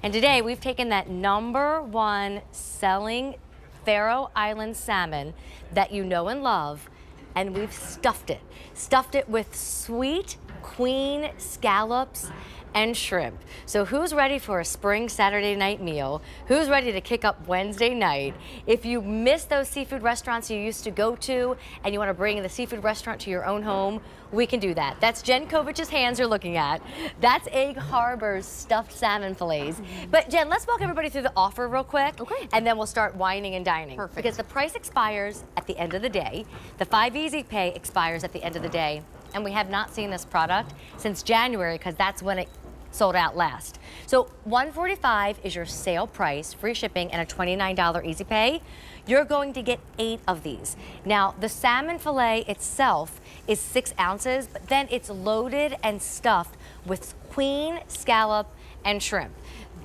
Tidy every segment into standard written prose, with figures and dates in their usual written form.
And today we've taken that #1 selling Faroe Island salmon that you know and love, and we've stuffed it. Stuffed it with sweet queen scallops and shrimp. So who's ready for a spring Saturday night meal? Who's ready to kick up Wednesday night? If you miss those seafood restaurants you used to go to and you want to bring the seafood restaurant to your own home, we can do that. That's Jen Kovich's hands you're looking at. That's Egg Harbor's stuffed salmon fillets. But Jen, let's walk everybody through the offer real quick. Okay. And then we'll start wining and dining. Perfect. Because the price expires at the end of the day. The 5 Easy Pay expires at the end of the day. And we have not seen this product since January because that's when it sold out last. So $145 is your sale price, free shipping, and a $29 Easy Pay. You're going to get 8 of these. Now, the salmon fillet itself is 6 ounces, but then it's loaded and stuffed with queen, scallop, and shrimp.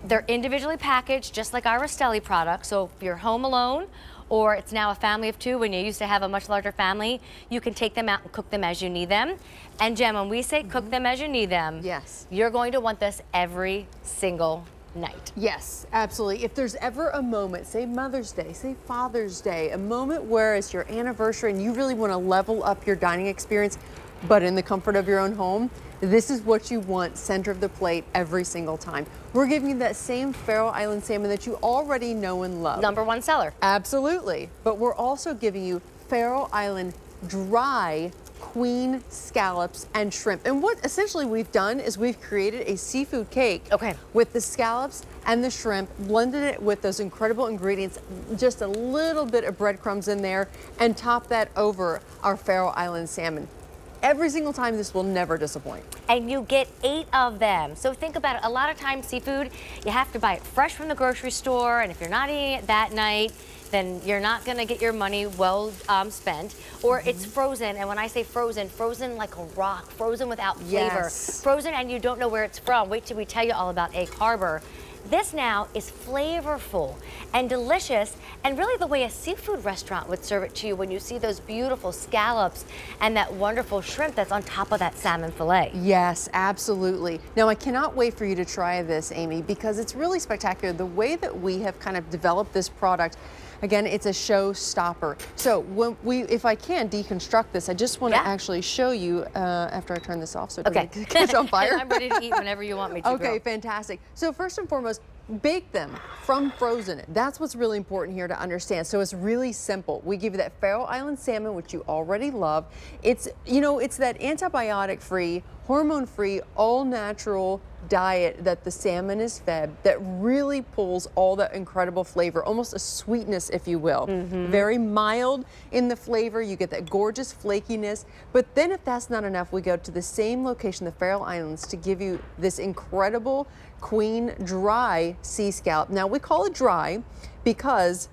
They're individually packaged, just like our Rastelli product. So if you're home alone, or it's now a family of 2 when you used to have a much larger family, you can take them out and cook them as you need them. And Jen, when we say cook them as you need them, yes, you're going to want this every single night. Yes, absolutely. If there's ever a moment, say Mother's Day, say Father's Day, a moment where it's your anniversary and you really want to level up your dining experience, but in the comfort of your own home, this is what you want center of the plate every single time. We're giving you that same Faroe Island salmon that you already know and love. #1 seller. Absolutely. But we're also giving you Faroe Island dry queen scallops and shrimp. And what essentially we've done is we've created a seafood cake with the scallops and the shrimp, blended it with those incredible ingredients, just a little bit of breadcrumbs in there, and top that over our Faroe Island salmon. Every single time, this will never disappoint. And you get 8 of them. So think about it. A lot of times seafood, you have to buy it fresh from the grocery store, and if you're not eating it that night, then you're not gonna get your money well spent. Or it's frozen, and when I say frozen, frozen like a rock, frozen without flavor. Yes. Frozen and you don't know where it's from. Wait till we tell you all about Egg Harbor. This now is flavorful and delicious, and really the way a seafood restaurant would serve it to you when you see those beautiful scallops and that wonderful shrimp that's on top of that salmon fillet. Yes, absolutely. Now, I cannot wait for you to try this, Amy, because it's really spectacular. The way that we have kind of developed this product, again, it's a showstopper. So when if I can deconstruct this, I just want to actually show you after I turn this off so it doesn't catch on fire. I'm ready to eat whenever you want me to. Okay, fantastic. So first and foremost, bake them from frozen. That's what's really important here to understand. So it's really simple. We give you that Faroe Island salmon, which you already love. It's, you know, it's that antibiotic-free, hormone-free, all-natural diet that the salmon is fed that really pulls all that incredible flavor, almost a sweetness, if you will. Very mild in the flavor. You get that gorgeous flakiness. But then if that's not enough, we go to the same location, the Faroe Islands, to give you this incredible queen dry sea scallop. Now, we call it dry because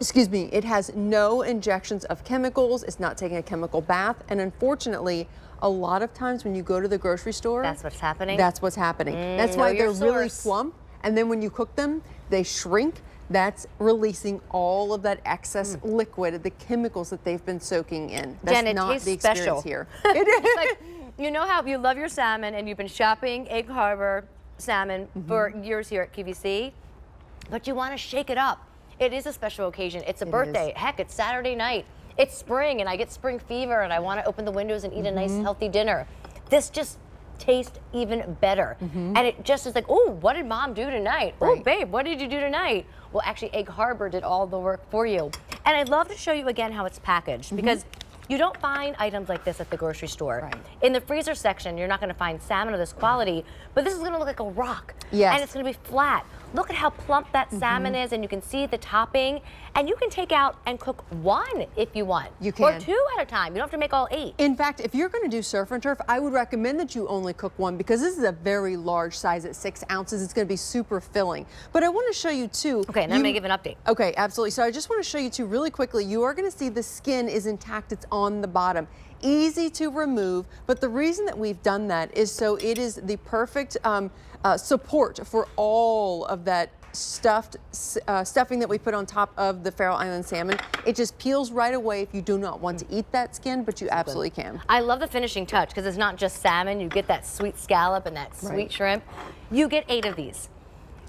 it has no injections of chemicals. It's not taking a chemical bath. And unfortunately, a lot of times when you go to the grocery store, that's what's happening. That's what's happening. That's why they're really plump. And then when you cook them, they shrink. That's releasing all of that excess liquid, the chemicals that they've been soaking in. That's Jen, it not tastes the experience special here. It is. It's like, you know how you love your salmon and you've been shopping Egg Harbor salmon for years here at QVC, but you want to shake it up. It is a special occasion. It's a birthday. Heck, it's Saturday night. It's spring and I get spring fever and I want to open the windows and eat a nice healthy dinner. This just tastes even better. And it just is like, oh, what did mom do tonight? Oh, babe, what did you do tonight? Well, actually, Egg Harbor did all the work for you. And I'd love to show you again how it's packaged because you don't find items like this at the grocery store. In the freezer section, you're not going to find salmon of this quality, but this is going to look like a rock. And it's going to be flat. Look at how plump that salmon is, and you can see the topping. And you can take out and cook 1 if you want. You can. Or 2 at a time. You don't have to make all 8. In fact, if you're going to do surf and turf, I would recommend that you only cook 1 because this is a very large size at 6 ounces. It's going to be super filling. But I want to show you too. Okay, and then I'm going to give an update. Okay, absolutely. So I just want to show you too really quickly. You are going to see the skin is intact. It's on the bottom. Easy to remove, but the reason that we've done that is so it is the perfect support for all of that stuffing that we put on top of the Faroe Island salmon. It just peels right away if you do not want to eat that skin, but you absolutely can. I love the finishing touch because it's not just salmon. You get that sweet scallop and that sweet shrimp. You get 8 of these.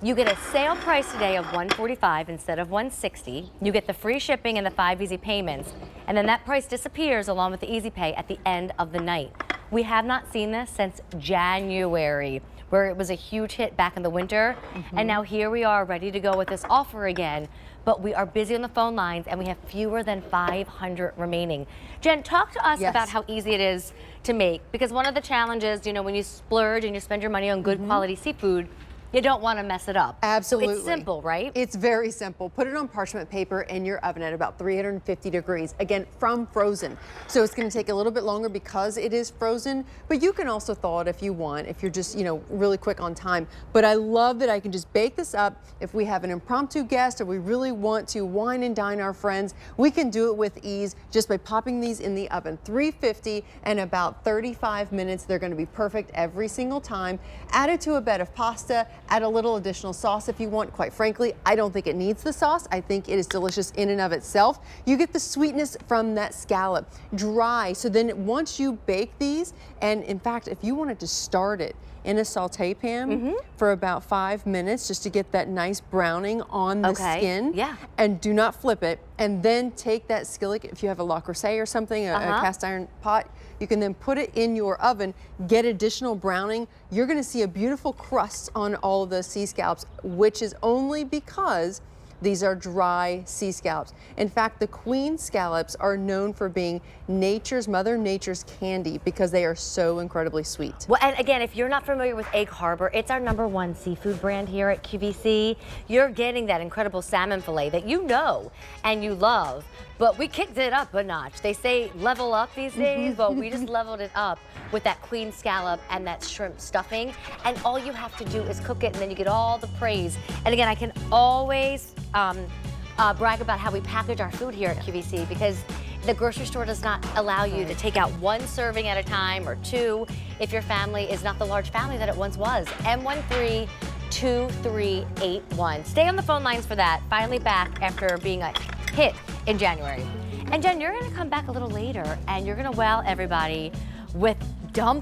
You get a sale price today of $145 instead of $160. You get the free shipping and the 5 easy payments. And then that price disappears along with the easy pay at the end of the night. We have not seen this since January, where it was a huge hit back in the winter. And now here we are ready to go with this offer again. But we are busy on the phone lines and we have fewer than 500 remaining. Jen, talk to us about how easy it is to make, because one of the challenges, you know, when you splurge and you spend your money on good quality seafood, you don't want to mess it up. Absolutely. So it's simple, right? It's very simple. Put it on parchment paper in your oven at about 350 degrees, again, from frozen. So it's going to take a little bit longer because it is frozen, but you can also thaw it if you want, if you're just, you know, really quick on time. But I love that I can just bake this up. If we have an impromptu guest or we really want to wine and dine our friends, we can do it with ease just by popping these in the oven. 350 and about 35 minutes. They're going to be perfect every single time. Add it to a bed of pasta. Add a little additional sauce if you want. Quite frankly, I don't think it needs the sauce. I think it is delicious in and of itself. You get the sweetness from that scallop. Dry, so then once you bake these, and in fact, if you wanted to start it in a saute pan for about 5 minutes just to get that nice browning on the skin, and do not flip it, and then take that skillet, if you have a Le Creuset or something, a cast iron pot, you can then put it in your oven, get additional browning. You're gonna see a beautiful crust on all of the sea scallops, which is only because these are dry sea scallops. In fact, the queen scallops are known for being Mother Nature's candy because they are so incredibly sweet. Well, and again, if you're not familiar with Egg Harbor, it's our #1 seafood brand here at QVC. You're getting that incredible salmon fillet that you know and you love, but we kicked it up a notch. They say level up these days, but we just leveled it up with that queen scallop and that shrimp stuffing. And all you have to do is cook it, and then you get all the praise. And again, I can always brag about how we package our food here at QVC, because the grocery store does not allow you to take out 1 serving at a time or 2 if your family is not the large family that it once was. M132381. Stay on the phone lines for that. Finally back after being a hit in January. And Jen, you're gonna come back a little later and you're gonna wow everybody with dumplings.